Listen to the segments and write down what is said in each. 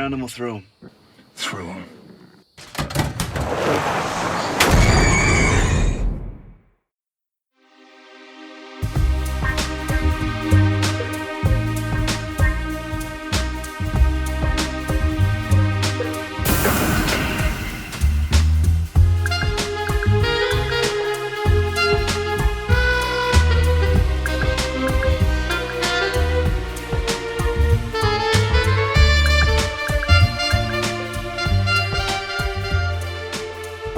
around and we'll through them. Through them.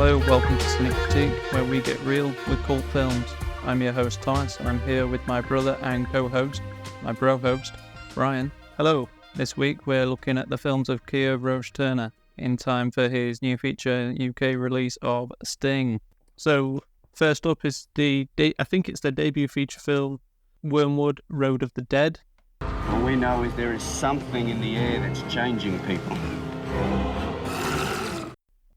Hello, welcome to Sneak Critique, where we get real with cult films. I'm your host Thomas, and I'm here with my brother and co-host, my bro-host, Brian. Hello. This week we're looking at the films of Kiah Roache-Turner in time for his new feature UK release of Sting. So first up is I think it's the debut feature film, Wyrmwood, Road of the Dead. All we know is there is something in the air that's changing people.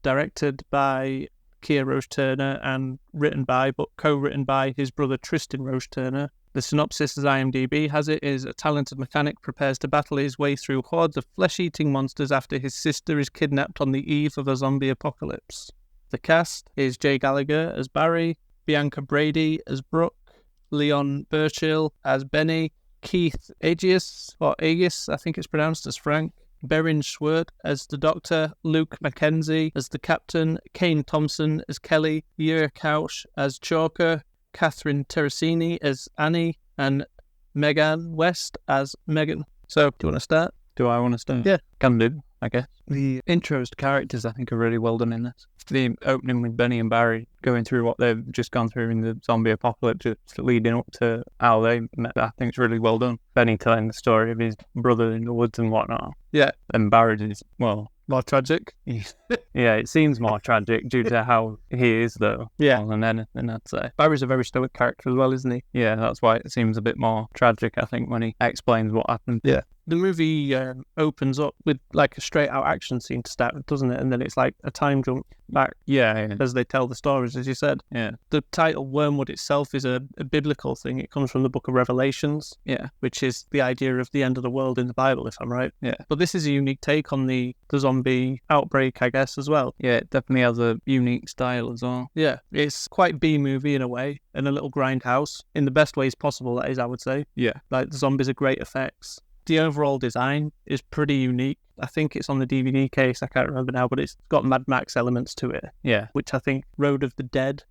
Directed by Kiah Roache-Turner and written by, but co-written by his brother Tristan Roache-Turner. The synopsis, as IMDb has it, is a talented mechanic prepares to battle his way through hordes of flesh-eating monsters after his sister is kidnapped on the eve of a zombie apocalypse. The cast is Jay Gallagher as Barry, Bianca Brady as Brooke, Leon Burchill as Benny, Keith Aegis, I think it's pronounced, as Frank, Berin Schwert as the Doctor, Luke Mackenzie as the Captain, Kane Thompson as Kelly, Kiah Roache as Chalker, Catherine Terracini as Annie, and Megan West as Megan. So, do you want to start? Do I want to start? Yeah. Can do, I guess. The intros to characters, I think, are really well done in this. The opening with Benny and Barry going through what they've just gone through in the zombie apocalypse, leading up to how they met, I think it's really well done. Benny telling the story of his brother in the woods and whatnot. Yeah. And Barry is, well... more tragic? Yeah, it seems more tragic due to how he is, though. Yeah. More than anything, I'd say. Barry's a very stoic character as well, isn't he? Yeah, that's why it seems a bit more tragic, I think, when he explains what happened. Yeah. The movie opens up with like a straight out action scene to start with, doesn't it? And then it's like a time jump back as they tell the stories, as you said. Yeah. The title Wyrmwood itself is a biblical thing. It comes from the book of Revelations, which is the idea of the end of the world in the Bible, if I'm right. Yeah. But this is a unique take on the zombie outbreak, I guess, as well. Yeah, it definitely has a unique style as well. Yeah. It's quite B-movie in a way, and a little grindhouse, in the best ways possible, that is, I would say. Yeah. Like, the zombies are great effects. The overall design is pretty unique. I think it's on the DVD case, I can't remember now, but it's got Mad Max elements to it. Yeah. Which I think Road of the Dead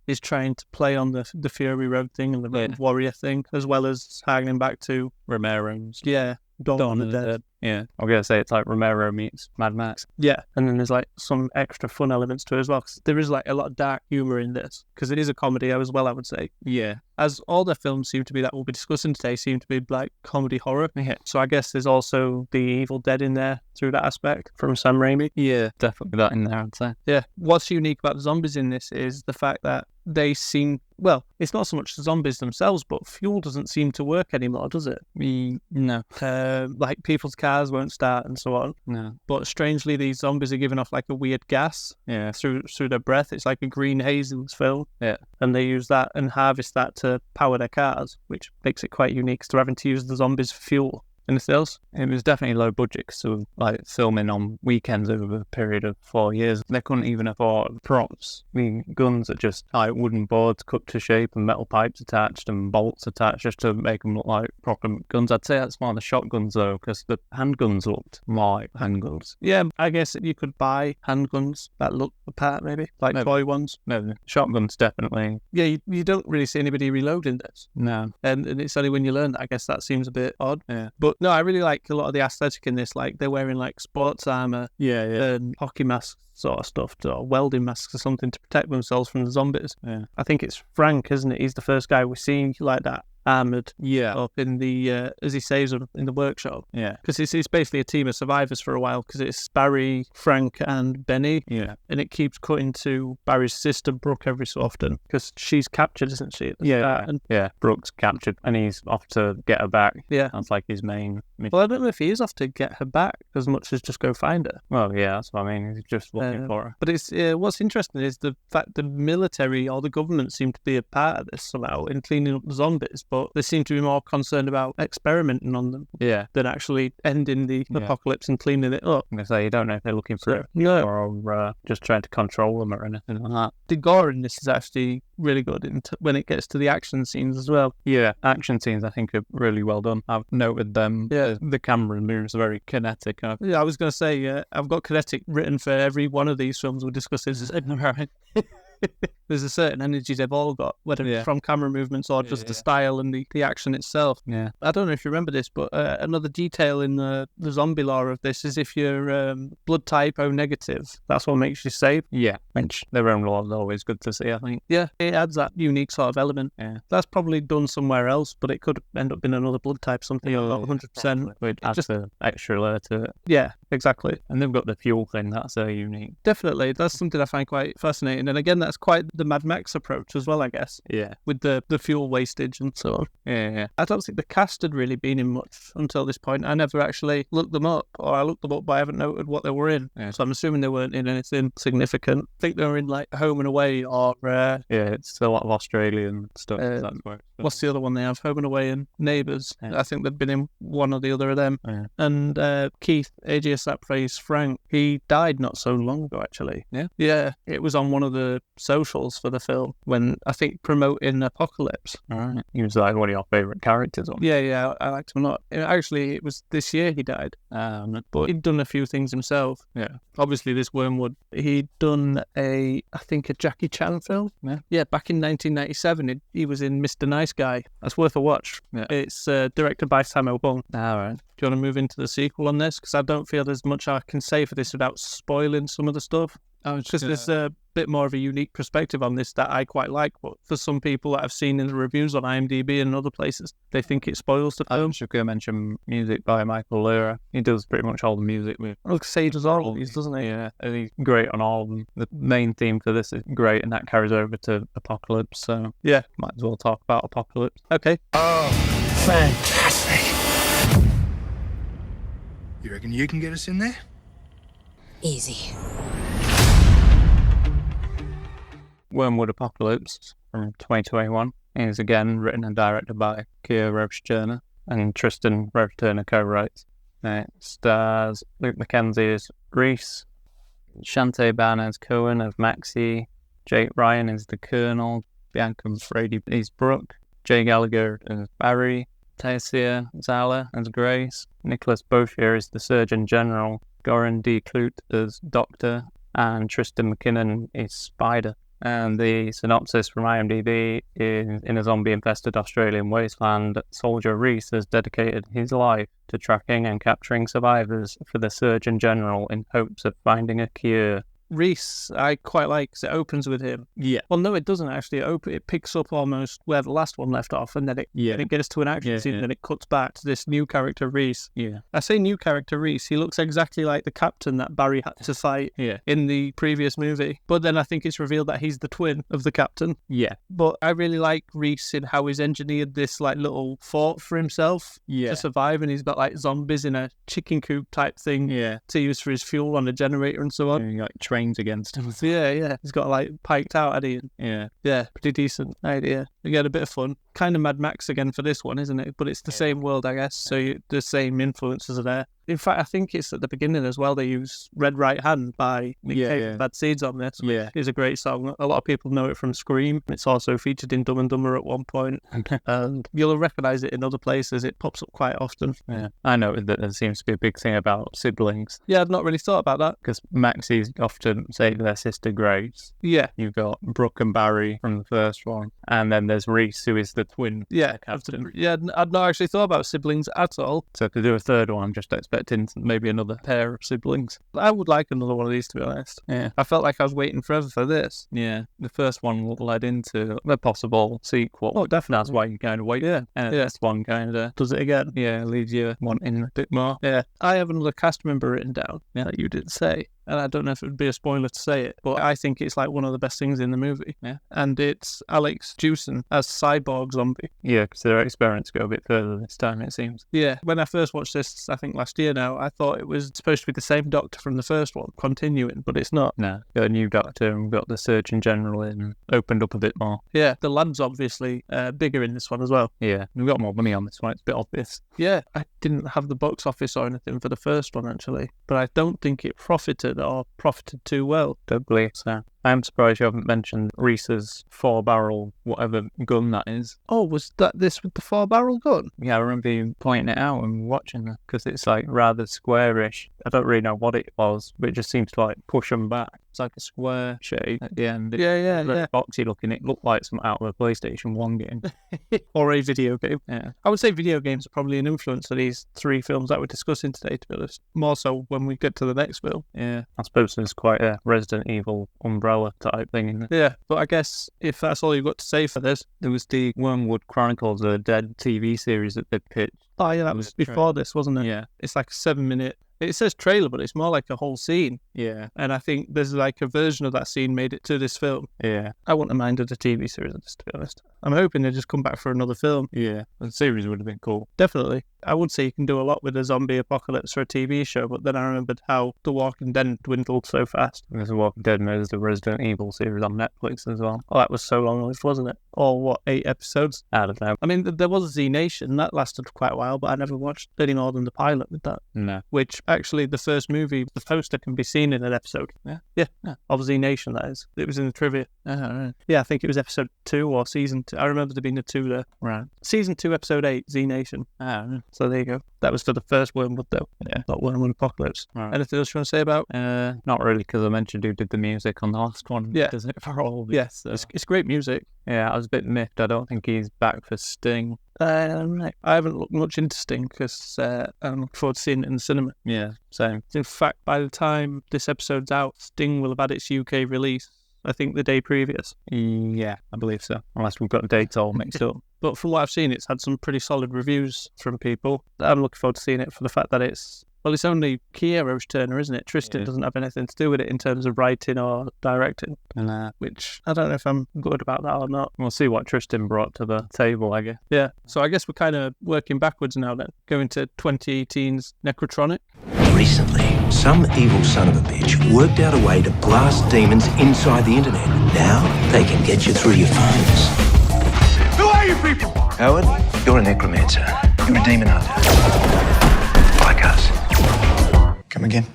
is trying to play on the Fury Road thing and the Road Warrior thing, as well as harkening back to Romero's. Yeah, Dawn of the Dead. Yeah, I'm going to say it's like Romero meets Mad Max. Yeah, and then there's like some extra fun elements to it as well, because there is like a lot of dark humour in this, because it is a comedy as well, I would say. Yeah. As all the films seem to be that we'll be discussing today seem to be like comedy horror. Yeah. So I guess there's also the Evil Dead in there through that aspect from Sam Raimi. Yeah, definitely that in there, I'd say. Yeah. What's unique about the zombies in this is the fact that they seem, well, it's not so much the zombies themselves, but fuel doesn't seem to work anymore, does it? No. Like people's cars won't start and so on. No. But strangely, these zombies are giving off like a weird gas through their breath. It's like a green haze in this film. Yeah. And they use that and harvest that to power their cars, which makes it quite unique, because they're having to use the zombies for fuel. Anything else? It was definitely low budget, so like filming on weekends over a period of 4 years. They couldn't even afford props. The guns are just like wooden boards cut to shape and metal pipes attached and bolts attached just to make them look like proper guns. I'd say that's more the shotguns though, because the handguns looked more like handguns. Yeah, I guess you could buy handguns that look the part, maybe toy ones. No, shotguns definitely. Yeah, you don't really see anybody reloading this. No. And it's only when you learn that, I guess that seems a bit odd. Yeah. But no, I really like a lot of the aesthetic in this. Like, they're wearing like sports armor, and hockey masks sort of stuff, or welding masks or something to protect themselves from the zombies. Yeah. I think it's Frank, isn't it? He's the first guy we see like that, armoured up in the, as he saves them, in the workshop. Yeah. Because it's basically a team of survivors for a while, because it's Barry, Frank and Benny. Yeah. And it keeps cutting to Barry's sister, Brooke, every so often, because she's captured, isn't she? Yeah, Brooke's captured and he's off to get her back. Yeah. That's like his main mission. Well, I don't know if he is off to get her back as much as just go find her. Well, yeah, that's what I mean. He's just looking for her. But it's what's interesting is the fact the military or the government seem to be a part of this somehow in cleaning up the zombies, but but they seem to be more concerned about experimenting on them than actually ending the apocalypse and cleaning it up. I'm going to say, you don't know if they're looking for it or just trying to control them or anything like that. The gore in this is actually really good when it gets to the action scenes as well. Yeah, action scenes I think are really well done. I've noted them. Yeah. The camera moves very kinetic. Yeah, I was going to say, I've got kinetic written for every one of these films we discuss. There's a certain energy they've all got, whether from camera movements or just the style and the action itself. Yeah. I don't know if you remember this, but another detail in the zombie lore of this is if you're blood type O negative, that's what makes you safe. Yeah, which their own lore is always good to see, I think. Yeah, it adds that unique sort of element. Yeah. That's probably done somewhere else, but it could end up being another blood type, something not 100%. It adds just an extra layer to it. Yeah, exactly. And they've got the fuel thing, that's unique. Definitely, that's something I find quite fascinating. And again, that's quite the Mad Max approach as well, I guess. Yeah. With the fuel wastage and so on. Yeah. I don't think the cast had really been in much until this point. I never actually looked them up, or I looked them up, but I haven't noted what they were in. Yeah. So I'm assuming they weren't in anything significant. I think they were in like Home and Away or... yeah, it's a lot of Australian stuff. That's where what's the other one they have? Home and Away and Neighbours. Yeah. I think they've been in one or the other of them. Yeah. And Keith, AJ that plays Frank, he died not so long ago, actually. Yeah? Yeah, it was on one of the socials for the film when, I think, promoting Apocalypse. All right. He was like one of your favourite characters. Yeah, I liked him a lot. Actually, it was this year he died. But he'd done a few things himself. Yeah. Obviously, this Wyrmwood, he'd done a Jackie Chan film. Yeah, back in 1997, he was in Mr. Nice Guy. That's worth a watch. Yeah. It's directed by Sammo Hung. All right. Do you want to move into the sequel on this? Because I don't feel there's much I can say for this without spoiling some of the stuff. Because there's a bit more of a unique perspective on this that I quite like, but for some people that I've seen in the reviews on IMDb and other places, they think it spoils the film. I should go mention music by Michael Lura. He does pretty much all the music. I'll say he does all of these, doesn't he? Yeah, and he's great on all of them. The main theme for this is great, and that carries over to Apocalypse, so yeah, might as well talk about Apocalypse. Okay. Oh, fantastic. You reckon you can get us in there? Easy. Wyrmwood Apocalypse from 2021 is again written and directed by Kiah Roache-Turner, and Tristan Roache-Turner co-writes. It stars Luke McKenzie as Reese, Shante Ban as Cohen as Maxie, Jake Ryan as the Colonel, Bianca Brady as Brooke, Jay Gallagher as Barry, Taisia Zala as Grace, Nicholas Boucher as the Surgeon General, Goran D. Clute as Doctor, and Tristan McKinnon is Spider. And the synopsis from IMDb is, in a zombie-infested Australian wasteland, Soldier Reese has dedicated his life to tracking and capturing survivors for the Surgeon General in hopes of finding a cure. Reese, I quite like, because it opens with him. Yeah. Well, no, it doesn't actually. It picks up almost where the last one left off, and then it gets to an action scene, and then it cuts back to this new character, Reese. Yeah. I say new character, Reese. He looks exactly like the captain that Barry had to fight in the previous movie. But then I think it's revealed that he's the twin of the captain. Yeah. But I really like Reese in how he's engineered this like little fort for himself to survive, and he's got like zombies in a chicken coop type thing to use for his fuel on a generator and so on. And like trains against him. Yeah. He's got like piked out, had he? Yeah, pretty decent idea. We get a bit of fun. Kind of Mad Max again for this one, isn't it? But it's the same world, I guess. So the same influences are there. In fact, I think it's at the beginning as well. They use Red Right Hand by Nick Cave, Bad Seeds on this. Yeah. It's a great song. A lot of people know it from Scream. It's also featured in Dumb and Dumber at one point. And you'll recognise it in other places. It pops up quite often. Yeah. I noted that there seems to be a big thing about siblings. Yeah, I'd not really thought about that. Because Maxie's often saved their sister Grace. Yeah. You've got Brooke and Barry from the first one. And then there's Reese, who is the twin captain. Yeah, I'd not actually thought about siblings at all. So to do a third one, I'm just expecting maybe another pair of siblings. I would like another one of these, to be honest. Yeah. I felt like I was waiting forever for this. Yeah. The first one led into a possible sequel. Oh, definitely. That's why you kind of wait. Yeah. And this one kind of does it again. Yeah, leaves you wanting a bit more. Yeah. I have another cast member written down that you didn't say. and I don't know if it would be a spoiler to say it, but I think it's like one of the best things in the movie. Yeah. And it's Alex Jewson as Cyborg Zombie. Yeah, because their experiments go a bit further this time, it seems. Yeah, when I first watched this, I think last year now, I thought it was supposed to be the same doctor from the first one, continuing, but it's not. No, got a new doctor and got the Surgeon General in, opened up a bit more. Yeah, the lab's obviously bigger in this one as well. Yeah, we've got more money on this one, it's a bit obvious. Yeah, I didn't have the box office or anything for the first one, actually, but I don't think it profited too well. Don't believe so. I'm surprised you haven't mentioned Reese's 4-barrel, whatever gun that is. Oh, was that this with the 4-barrel gun? Yeah, I remember you pointing it out and watching it, because it's like rather squarish. I don't really know what it was, but it just seems to like push them back. It's like a square shape at the end. It's Yeah. very boxy looking. It looked like something out of a PlayStation 1 game. Or a video game. Yeah. I would say video games are probably an influence for these 3 films that we're discussing today, to be honest. More so when we get to the next film. Yeah. I suppose there's quite a Resident Evil umbrella type thing in it. Yeah, but I guess if that's all you've got to say for this. There was the Wyrmwood Chronicles, a Dead TV series that they pitched. Oh, yeah, that was before this, wasn't it? Yeah. It's like a 7-minute. It says trailer, but it's more like a whole scene. Yeah. And I think there's like a version of that scene made it to this film. Yeah. I wouldn't have minded a TV series of this, to be honest. I'm hoping they just come back for another film. Yeah. The series would have been cool. Definitely. I would say you can do a lot with a zombie apocalypse for a TV show, but then I remembered how The Walking Dead dwindled so fast. There's The Walking Dead, and there's the Resident Evil series on Netflix as well. Oh, that was so long-lived, wasn't it? Or what, 8 episodes? I don't know. I mean, there was a Z Nation. That lasted quite a while, but I never watched any more than the pilot with that. No. Which, actually, the first movie, the poster can be seen in an episode. Yeah. Of Z Nation, that is. It was in the trivia. Oh, right. Yeah, I think it was episode 2 or season 2. I remember there being a 2 there. Right. Season 2, episode 8, Z Nation. Oh, right. So there you go. That was for the first Wyrmwood, though. Yeah. Not Wyrmwood Apocalypse. Right. Anything else you want to say about? Not really, because I mentioned who did the music on the last one. Yeah. Does it for all of it? Yes, So. it's great music. Yeah, I was a bit miffed. I don't think he's back for Sting. Right. I haven't looked much into Sting because I'm looking forward to seeing it in the cinema. Yeah, same. In fact, by the time this episode's out, Sting will have had its UK release, I think the day previous. Yeah, I believe so. Unless we've got dates all mixed up. But from what I've seen, it's had some pretty solid reviews from people. I'm looking forward to seeing it for the fact that it's only Kiah Roache-Turner, isn't it? Tristan doesn't have anything to do with it in terms of writing or directing, And which I don't know if I'm good about that or not. we'll see what Tristan brought to the table, I guess. Yeah, so I guess we're kind of working backwards now then, going to 2018's Nekrotronic. Recently, some evil son of a bitch worked out a way to blast demons inside the internet. Now they can get you through your phones. Who are you people? Howard, you're a necromancer. You're a demon hunter. Like us. Come again?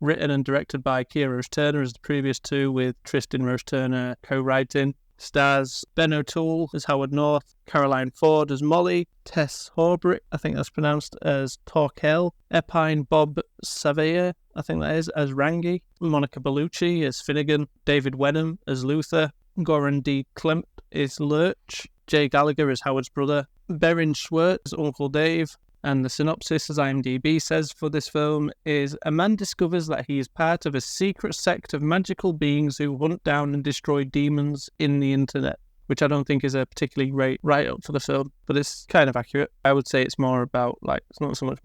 Written and directed by Kiah Roache-Turner as the previous 2, with Tristan Roache-Turner co-writing. Stars Ben O'Toole as Howard North, Caroline Ford as Molly, Tess Horbrick, I think that's pronounced, as Torkel, Epine Bob Savea, I think that is, as Rangi, Monica Bellucci as Finnegan, David Wenham as Luther, Goran D. Klimt is Lurch, Jay Gallagher as Howard's brother, Berin Schwertz as Uncle Dave. And the synopsis, as IMDb says for this film, is a man discovers that he is part of a secret sect of magical beings who hunt down and destroy demons in the internet, which I don't think is a particularly great write-up for the film, but it's kind of accurate. I would say it's more about, it's not so much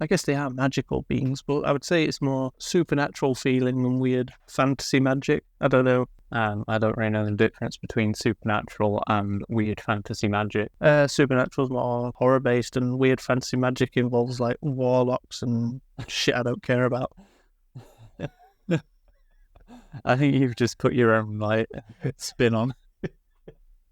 I guess they are magical beings, but I would say it's more supernatural feeling than weird fantasy magic. I don't know. I don't really know the difference between supernatural and weird fantasy magic. Supernatural is more horror-based, and weird fantasy magic involves, warlocks and shit I don't care about. I think you've just put your own, spin on.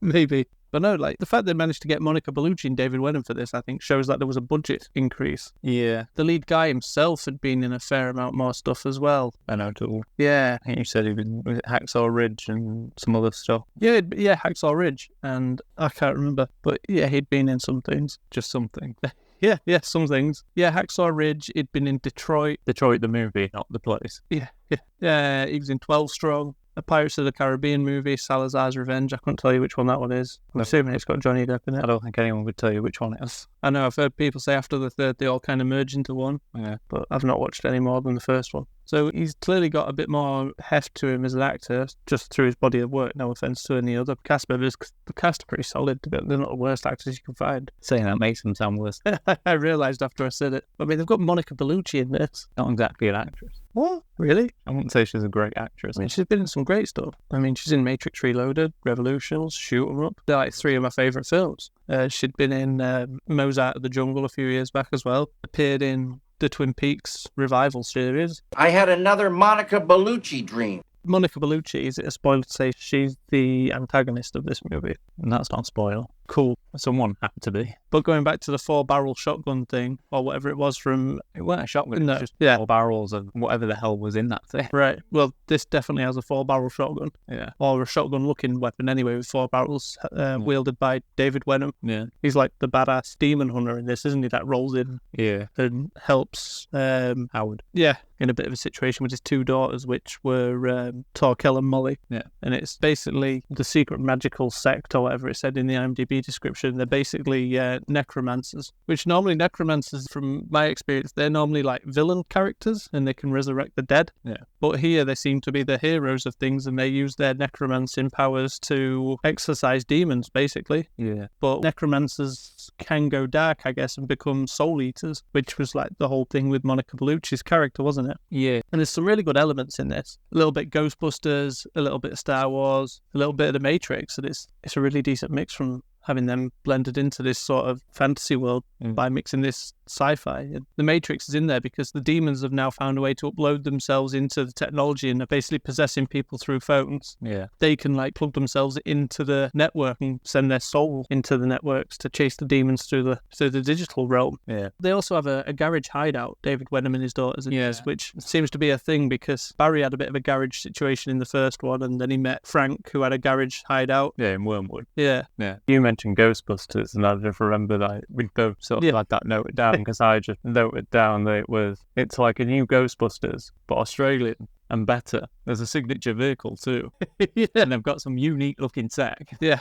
Maybe. But no, the fact they managed to get Monica Bellucci and David Wenham for this, I think, shows that there was a budget increase. Yeah. The lead guy himself had been in a fair amount more stuff as well. Ben O'Toole. Yeah. I think you said he was at Hacksaw Ridge and some other stuff. Yeah, Hacksaw Ridge, and I can't remember. But yeah, he'd been in some things. Just something. Yeah, some things. Yeah, Hacksaw Ridge, he'd been in Detroit. Detroit the movie, not the place. Yeah, he was in 12 Strong. A Pirates of the Caribbean movie, Salazar's Revenge. I couldn't tell you which one that one is. I'm assuming it's got Johnny Depp in it. I don't think anyone would tell you which one it is. I know, I've heard people say after the third they all kind of merge into one. Yeah. But I've not watched any more than the first one. So he's clearly got a bit more heft to him as an actor, just through his body of work. No offense to any other cast members, 'cause the cast are pretty solid. They're not the worst actors you can find. Saying that makes them sound worse. I realised after I said it. I mean, they've got Monica Bellucci in this. Not exactly an actress. What? Really? I wouldn't say she's a great actress. I mean, she's been in some great stuff. I mean, she's in Matrix Reloaded, Revolutions, Shoot 'em Up. They're like three of my favourite films. She'd been in Mozart of the Jungle a few years back as well. Appeared in the Twin Peaks revival series. I had another Monica Bellucci dream. Monica Bellucci, is it a spoiler to say she's the antagonist of this movie? And that's not a spoiler. Cool. Someone had to be. But going back to the 4-barrel shotgun thing, or whatever it was from... It weren't a shotgun, No. it was just Yeah. 4 barrels of whatever the hell was in that thing. Right. Well, this definitely has a 4-barrel shotgun. Yeah. Or a shotgun-looking weapon anyway, with 4 barrels, wielded by David Wenham. Yeah. He's like the badass demon hunter in this, isn't he? That rolls in Yeah. and helps... Howard. Yeah, in a bit of a situation with his 2 daughters, which were Torkel and Molly. Yeah. And it's basically the secret magical sect, or whatever it said in the IMDb description. They're basically necromancers, which normally necromancers, from my experience, they're normally like villain characters and they can resurrect the dead. Yeah. But here they seem to be the heroes of things and they use their necromancing powers to exorcise demons, basically. Yeah. But necromancers can go dark, I guess, and become soul eaters, which was like the whole thing with Monica Bellucci's character, wasn't it? Yeah. And there's some really good elements in this. A little bit Ghostbusters, a little bit of Star Wars, a little bit of The Matrix, and it's a really decent mix from having them blended into this sort of fantasy world by mixing this sci-fi. And The Matrix is in there because the demons have now found a way to upload themselves into the technology and are basically possessing people through phones. Yeah. They can like plug themselves into the network and send their soul into the networks to chase the demons through the digital realm. Yeah. They also have a garage hideout, David Wenham and his daughters in this, Yeah. which seems to be a thing because Barry had a bit of a garage situation in the first one and then he met Frank, who had a garage hideout. Yeah, in Wyrmwood. Yeah. Yeah. You mentioned Ghostbusters, and I just remember that we both sort of had that noted down because I just noted down that it's like a new Ghostbusters, but Australian and better. There's a signature vehicle too. Yeah. And they've got some unique looking tech. Yeah.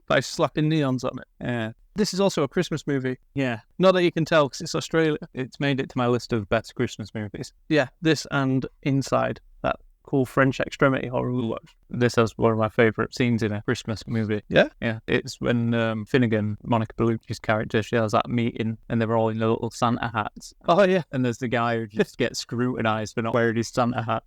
By slapping neons on it. Yeah. This is also a Christmas movie. Yeah. Not that you can tell because it's Australia. It's made it to my list of best Christmas movies. Yeah, this and Inside, that cool French extremity horror we watched. This has one of my favourite scenes in a Christmas movie. Yeah? Yeah. It's when Finnegan, Monica Bellucci's character, she has that meeting and they're all in their little Santa hats. Oh, yeah. And there's the guy who just gets scrutinised for not wearing his Santa hat.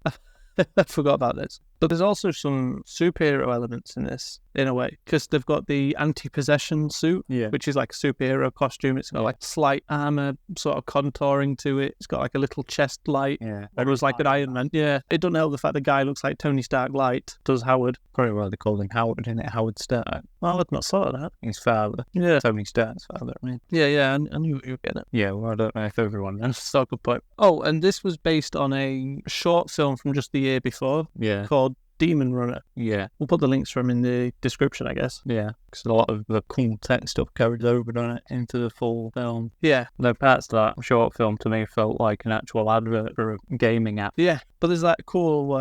I forgot about this. But there's also some superhero elements in this, in a way, because they've got the anti-possession suit, Yeah. which is like a superhero costume. It's got like slight armour sort of contouring to it. It's got like a little chest light. Yeah. It was like an Iron Man. Yeah. It doesn't help the fact the guy looks like Tony Stark light, does Howard. Probably why they called him Howard, isn't it? Howard Stark. Well, I've not thought of that. His father. Yeah. Tony Stark's father, I mean. Yeah, I knew you were getting it. Yeah, well, I don't know if everyone knows. That's a good point. Oh, and this was based on a short film from just the year before Yeah. called Demon Runner. Yeah. We'll put the links from in the description, I guess. Yeah. Because a lot of the cool tech stuff carried over on it into the full film. Yeah. Though parts of that short film to me felt like an actual advert for a gaming app. Yeah, but there's that cool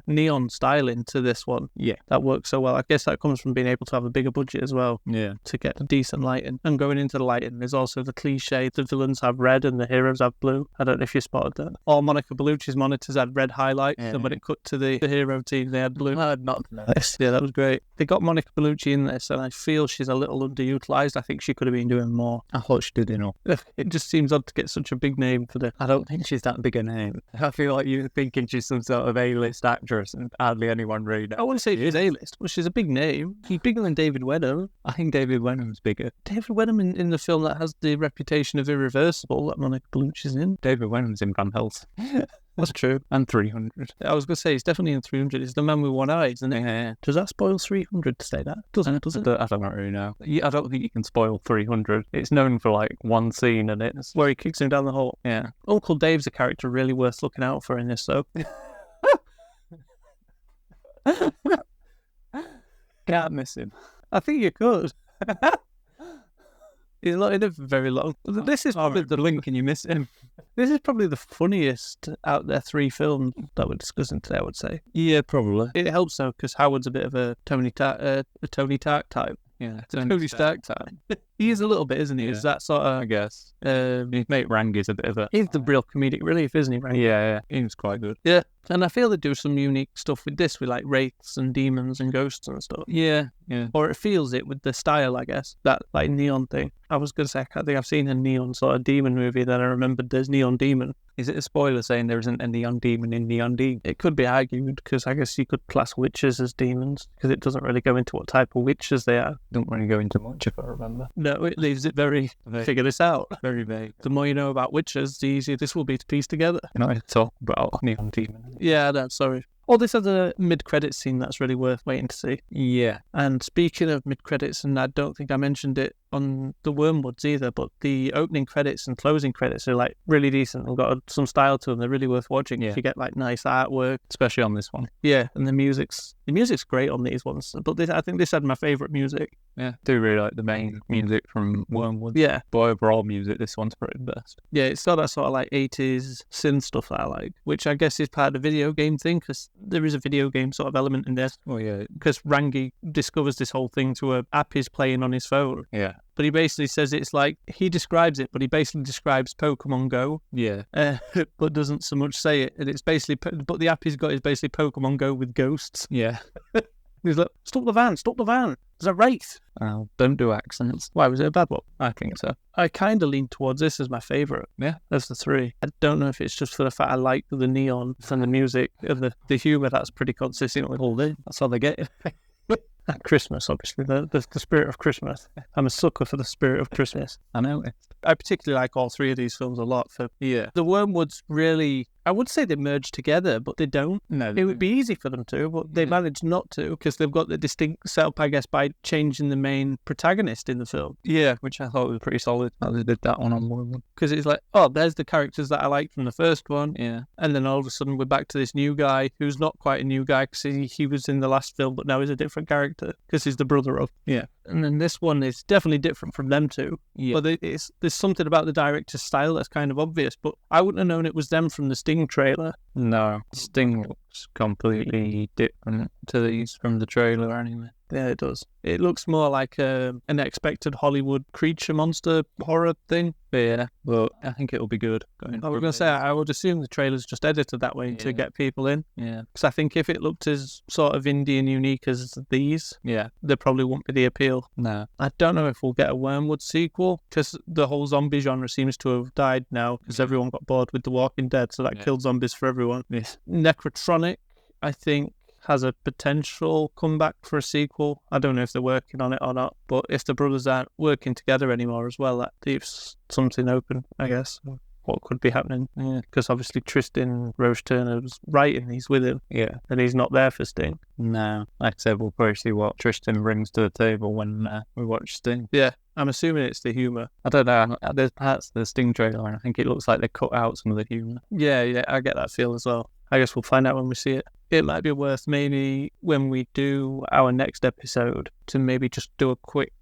neon styling to this one. Yeah. That works so well. I guess that comes from being able to have a bigger budget as well Yeah. to get decent lighting. And going into the lighting, there's also the cliche, the villains have red and the heroes have blue. I don't know if you spotted that. All Monica Bellucci's monitors had red highlights, and when it cut to the hero team, they had blue. I had not noticed. Yeah, that was great. They got Monica Bellucci in this, and I feel she's a little underutilised. I think she could have been doing more. I thought she did enough. It just seems odd to get such a big name for the... I don't think she's that big a name. I feel like you're thinking she's some sort of A-list actress and hardly anyone really knows. I wouldn't say she's A-list, but she's a big name. She's bigger than David Wenham. I think David Wenham's bigger. David Wenham in the film that has the reputation of irreversible that Monica Bellucci's in. David Wenham's in Van Helsing. That's true. And 300. I was going to say, he's definitely in 300. He's the man with one eye, isn't it? Yeah. Does that spoil 300 to say that? Doesn't, does it? I don't really know. I don't think you can spoil 300. It's known for like one scene and it's... Where he kicks him down the hole. Yeah. Uncle Dave's a character really worth looking out for in this, though. Can't miss him. I think you could. He's not in it for very long. This is probably the link and you miss him. This is probably the funniest out there 3 films that we're discussing today, I would say. Yeah, probably. It helps though, because Howard's a bit of a Tony Stark type. Yeah. Tony Stark type. He is a little bit, isn't he? Yeah. Is that sort of... I guess. His mate Rangi's a bit of a... He's the real comedic relief, isn't he, Rangi? Yeah, he was quite good. Yeah. And I feel they do some unique stuff with this, with like wraiths and demons and ghosts and stuff. Yeah. Or it feels it with the style, I guess. That like neon thing. I was going to say, I can't think I've seen a neon sort of demon movie that I remembered there's Neon Demon. Is it a spoiler saying there isn't a neon demon in Neon Demon? It could be argued, because I guess you could class witches as demons, because it doesn't really go into what type of witches they are. Don't really go into much, if I remember. No, it leaves it very, figure this out. Very vague. The more you know about witches, the easier this will be to piece together. You're not going to talk about Neon Demon. Yeah, no, sorry. Oh, this has a mid-credits scene that's really worth waiting to see. Yeah. And speaking of mid-credits, and I don't think I mentioned it on the Wyrmwoods either, but the opening credits and closing credits are like really decent and got some style to them. They're really worth watching if you get like nice artwork. Especially on this one. Yeah, and the music's great on these ones. But I think this had my favourite music. Yeah, I do really like the main music from Wyrmwood. Yeah. But overall music, this one's probably the best. Yeah, it's got that sort of like 80s synth stuff that I like, which I guess is part of the video game thing, because there is a video game sort of element in this. Oh, yeah. Because Rangi discovers this whole thing through an app he's playing on his phone. Yeah. But he basically says it's like, he describes it, but he basically describes Pokemon Go. Yeah. But doesn't so much say it. And it's basically, but the app he's got is basically Pokemon Go with ghosts. Yeah. He's like, stop the van. There's a wraith. Oh, don't do accents. Why, was it a bad one? I think so. I kind of lean towards this as my favourite. Yeah. Of the three. I don't know if it's just for the fact I like the neon and the music and the humour that's pretty consistent with all this. That's how they get it. At Christmas, obviously, the spirit of Christmas. I'm a sucker for the spirit of Christmas. I know it. I particularly like all three of these films a lot. The Wyrmwoods really, I would say they merge together, but they don't. No. It would be easy for them to, but they manage not to, because they've got the distinct setup, I guess, by changing the main protagonist in the film. Yeah, which I thought was pretty solid. How they did that one on Wyrmwood. Because it's like, oh, there's the characters that I liked from the first one. Yeah. And then all of a sudden we're back to this new guy who's not quite a new guy, because he was in the last film, but now he's a different character, because he's the brother of. Yeah. And then this one is definitely different from them two. Yeah. But there's something about the director's style that's kind of obvious, but I wouldn't have known it was them from the Sting trailer. No. Sting looks completely different to these from the trailer anyway. Yeah, it does. It looks more like an expected Hollywood creature monster horror thing. But yeah, well, I think it'll be good. I was going to say, I would assume the trailer's just edited that way to get people in. Yeah. Because I think if it looked as sort of indie and unique as these, yeah, there probably wouldn't be the appeal. No. I don't know if we'll get a Wyrmwood sequel, because the whole zombie genre seems to have died now, because everyone got bored with The Walking Dead, so that killed zombies for everyone. Yes. Necrotronic, I think, has a potential comeback for a sequel. I don't know if they're working on it or not, but if the brothers aren't working together anymore as well, that leaves something open, I guess. What could be happening? Yeah, because obviously Tristan Roache-Turner was writing these with him. Yeah. And he's not there for Sting. No. Like I said, we'll probably see what Tristan brings to the table when we watch Sting. Yeah. I'm assuming it's the humour. I don't know. There's parts of the Sting trailer and I think it looks like they cut out some of the humour. Yeah, I get that feel as well. I guess we'll find out when we see it. It might be worth maybe when we do our next episode to maybe just do a quick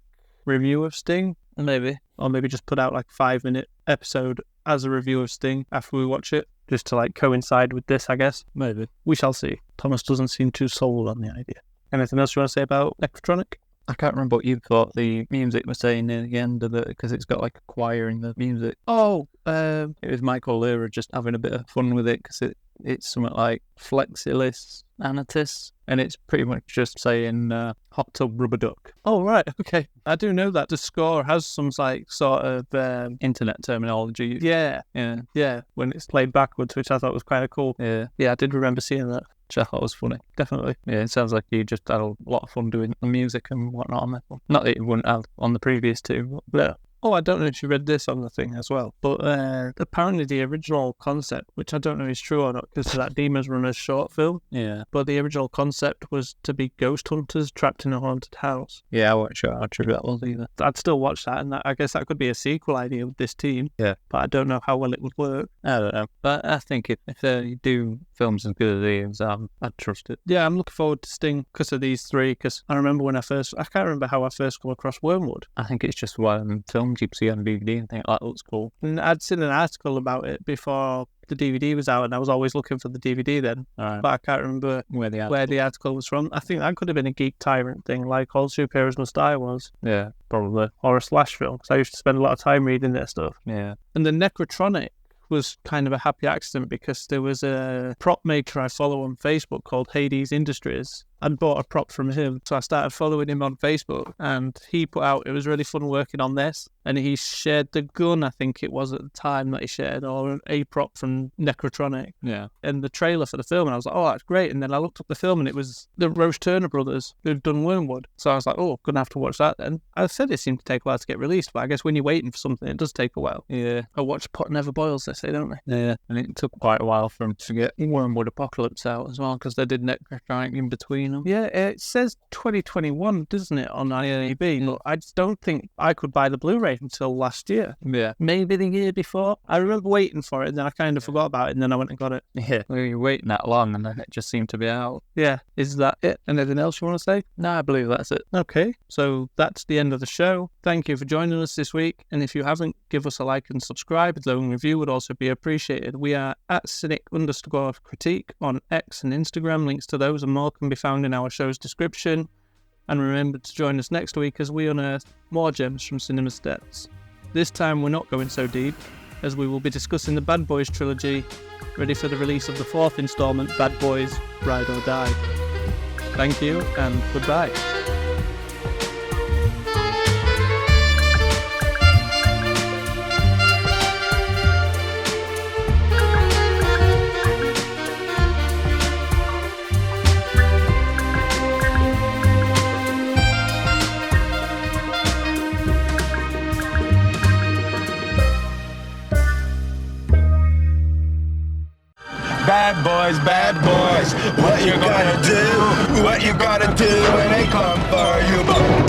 review of Sting. Maybe. Or maybe just put out like a 5-minute episode as a review of Sting after we watch it. Just to like coincide with this, I guess. Maybe. We shall see. Thomas doesn't seem too sold on the idea. Anything else you want to say about Nekrotronic? I can't remember what you thought the music was saying near the end of it, because it's got like a choir in the music. Oh, it was Michael Lira just having a bit of fun with it, because it's something like Flexilis Anatis, and it's pretty much just saying hot tub rubber duck. Oh, right, okay. I do know that the score has some like sort of internet terminology. Yeah, when it's played backwards, which I thought was kind of cool. Yeah, I did remember seeing that. Which I thought was funny. Definitely. Yeah, it sounds like you just had a lot of fun doing the music and whatnot on that one. Not that you wouldn't have on the previous two, but yeah. Oh, I don't know if you read this on the thing as well, but apparently the original concept, which I don't know is true or not, because of that Demons Runners short film, but the original concept was to be ghost hunters trapped in a haunted house. Yeah, I wasn't sure how true that was either. I'd still watch that, and I guess that could be a sequel idea with this team. Yeah. But I don't know how well it would work. I don't know. But I think if they do film's as good as these, I'd trust it. Yeah, I'm looking forward to Sting because of these three, because I remember I can't remember how I first come across Wyrmwood. I think it's just one film you see on DVD and think, that looks cool. And I'd seen an article about it before the DVD was out, and I was always looking for the DVD then. Right. But I can't remember where the article was from. I think that could have been a Geek Tyrant thing, like All Superheroes Must Die was. Yeah, probably. Or a Slash film, because I used to spend a lot of time reading their stuff. Yeah. And the Nekrotronic was kind of a happy accident because there was a prop maker I follow on Facebook called Hades Industries. I'd bought a prop from him, so I started following him on Facebook, and he put out, it was really fun working on this, and he shared the gun, I think it was at the time that he shared, or a prop from Nekrotronic, and the trailer for the film, and I was like, oh, that's great. And then I looked up the film, and it was the Roache-Turner brothers who'd done Wyrmwood, so I was like, oh, gonna have to watch that then. I said it seemed to take a while to get released, but I guess when you're waiting for something, it does take a while. Yeah. I watch Pot Never Boils, they say, don't they? Yeah, and it took quite a while for them to get Wyrmwood Apocalypse out as well, because they did Nekrotronic in between them. Yeah, it says 2021, doesn't it, on IMDb? But I just don't think I could buy the Blu-ray until last year. Yeah. Maybe the year before. I remember waiting for it, and then I kind of forgot about it, and then I went and got it. Yeah. Well, you're waiting that long, and then it just seemed to be out. Yeah. Is that it? Anything else you want to say? No, I believe that's it. Okay. So that's the end of the show. Thank you for joining us this week. And if you haven't, give us a like and subscribe. A glowing review would also be appreciated. We are at cynic_critique on X and Instagram. Links to those and more can be found in our show's description. And remember to join us next week as we unearth more gems from cinema's depths. This time we're not going so deep, as we will be discussing the Bad Boys trilogy, ready for the release of the fourth installment, Bad Boys Ride or Die. Thank you and goodbye. Bad boys, what you gonna do? What you gonna do when they come for you?